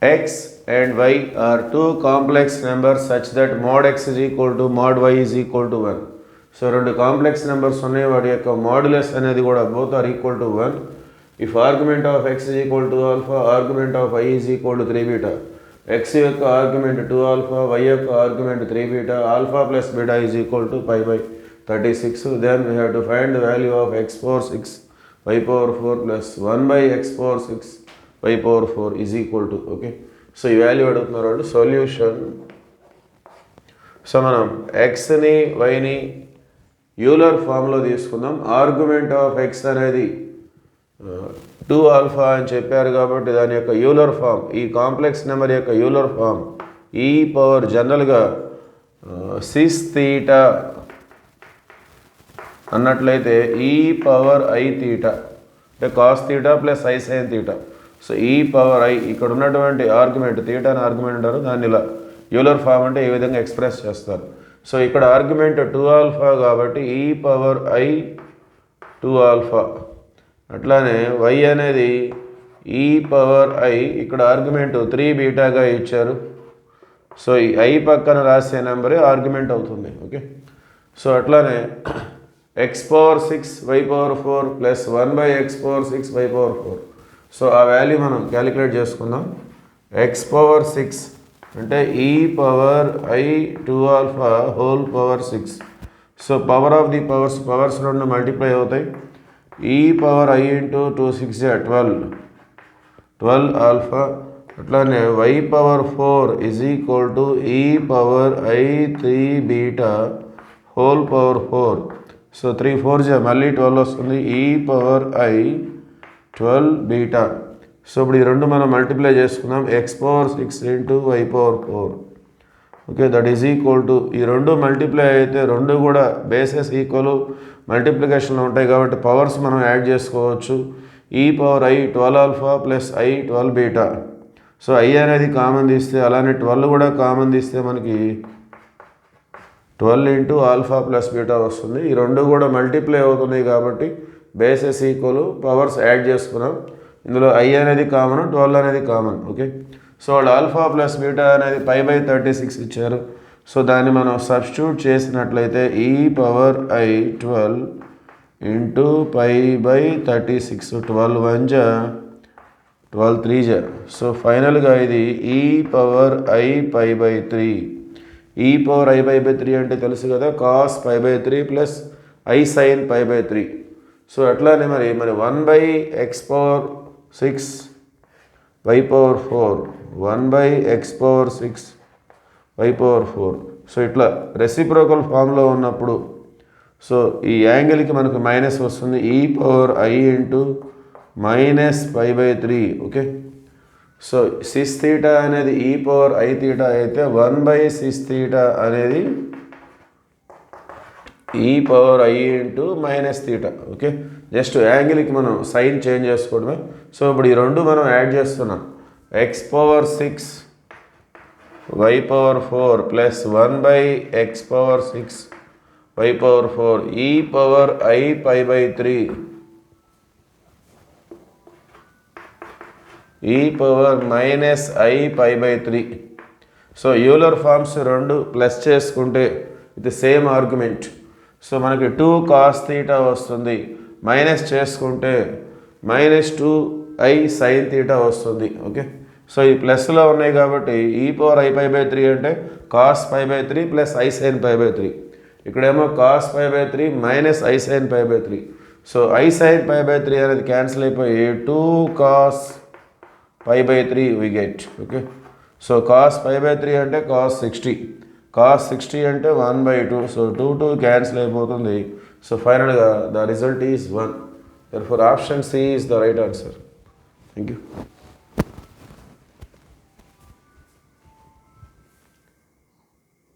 x and y are two complex numbers such that mod x is equal to mod y is equal to 1. So రెండు complex numbers ఉన్నాయి, వాటి యొక్క modulus అనేది కూడా both are equal to 1. If argument of x is equal to alpha, argument of y is equal to 3 beta. x యొక్క argument 2 alpha, y యొక్క argument 3 beta, alpha plus beta is equal to pi by 36. Then we have to find the value of x power 6 y power 4 plus 1 by x power 6 y power 4 is equal to, okay. So ఈ value అడుగుతున్నారు వాళ్ళు. Solution, so మనం ఎక్స్ని వైని Euler ఫామ్లో తీసుకుందాం. Argument of X అనేది 2 alpha అని చెప్పారు కాబట్టి దాని యొక్క యూలర్ ఫామ్, ఈ కాంప్లెక్స్ నెంబర్ యొక్క యూలర్ ఫామ్ ఈ పవర్ జనరల్గా సిస్ తీటా అన్నట్లయితే ఈ పవర్ ఐ తీటా అంటే cos theta plus i sine theta. So ఈ పవర్ ఐ ఇక్కడ ఉన్నటువంటి ఆర్గ్యుమెంట్ తీటా అని ఆర్గ్యుమెంట్ అంటారు, దాన్ని ఇలా యూలర్ ఫామ్ అంటే ఈ విధంగా ఎక్స్ప్రెస్ చేస్తారు. సో ఇక్కడ ఆర్గ్యుమెంట్ 2 alpha కాబట్టి ఈ పవర్ ఐ 2 alpha. అట్లానే y అనేది ఈ పవర్ ఐ, ఇక్కడ ఆర్గ్యుమెంట్ 3 బీటాగా ఇచ్చారు. సో ఈ ఐ పక్కన రాసే నెంబరే ఆర్గ్యుమెంట్ అవుతుంది, ఓకే. సో అట్లానే x power 6 y power 4 plus 1 by x power 6 y power 4. So ఆ వాల్యూ మనం క్యాలిక్యులేట్ చేసుకుందాం. x పవర్ 6 అంటే ఈ power I 2 alpha whole power 6. So power of the powers రెండు మల్టిప్లై అవుతాయి. E power i into 2 6 12 alpha. అట్లానే y power 4 is equal to e power i 3 beta whole power 4. So 3 4 మళ్ళీ 12 వస్తుంది, e power i 12 beta. So ఇప్పుడు ఈ రెండు మనం multiply చేసుకుందాం. X power 6 into y power 4, okay, that is equal to, ఈ రెండు మల్టిప్లై అయితే రెండు కూడా బేసెస్ ఈక్వల్ మల్టిప్లికేషన్లో ఉంటాయి కాబట్టి పవర్స్ మనం యాడ్ చేసుకోవచ్చు. ఈ power i 12 alpha plus I 12 beta. So I అనేది కామన్ తీస్తే, అలానే 12 కూడా కామన్ తీస్తే మనకి 12 ఇంటూ ఆల్ఫా ప్లస్ బీటా వస్తుంది. ఈ రెండు కూడా మల్టిప్లై అవుతున్నాయి కాబట్టి బేసెస్ ఈక్వల్, పవర్స్ యాడ్ చేసుకున్నాం. ఇందులో ఐ అనేది కామన్, 12 అనేది కామన్, ఓకే. సో వాళ్ళు ఆల్ఫా ప్లస్ బీటా అనేది పై బై 36 ఇచ్చారు. సో దాన్ని మనం సబ్స్టిట్యూట్ చేసినట్లయితే e power i 12 into pi by 36, 12 1 12 3. So ఫైనల్గా ఇది ఈ power i pi by 3. E power i pi by 3 అంటే తెలుసు కదా, cos pi by 3 plus i sine pi by 3. So అట్లానే మరి 1 by x power 6 y power 4, 1 by x power 6 y power 4. So ఇట్లా reciprocal ఫామ్లో ఉన్నప్పుడు సో ఈ యాంగిల్కి మనకు మైనస్ వస్తుంది, e power i into minus pi by 3, okay. So cis theta అనేది ఈ పవర్ ఐ తీటా అయితే 1 బై సిస్ తీటా అనేది e power i into minus theta, okay. Just యాంగిల్కి మనం సైన్ చేంజ్ చేసుకోవడమే. సో ఇప్పుడు ఈ రెండు మనం యాడ్ చేస్తున్నాం. X power 6 y power 4 plus 1 by x power 6 y power 4 e power i pi by 3 e power minus i pi by 3. So Euler forms రెండు plus చేసుకుంటే ఇది సేమ్ ఆర్గ్యుమెంట్. సో మనకి 2 కాస్ తీటా వస్తుంది, minus చేసుకుంటే minus 2 i sine theta వస్తుంది, okay. So ఈ ప్లస్లో ఉన్నాయి కాబట్టి ఈ పవర్ ఐ పై బై 3 అంటే cos pi by 3 plus i sine pi by 3. ఇక్కడేమో cos pi by 3 minus i sine pi by 3. So i sine pi by 3 అనేది cancel అయిపోయి 2 cos pi by 3 we get, okay. So cos pi by 3 అంటే cos 60, cos 60 అంటే 1/2. So 2 cancel అయిపోతుంది. So ఫైనల్గా the result is 1. Therefore option C is the right answer. Thank you.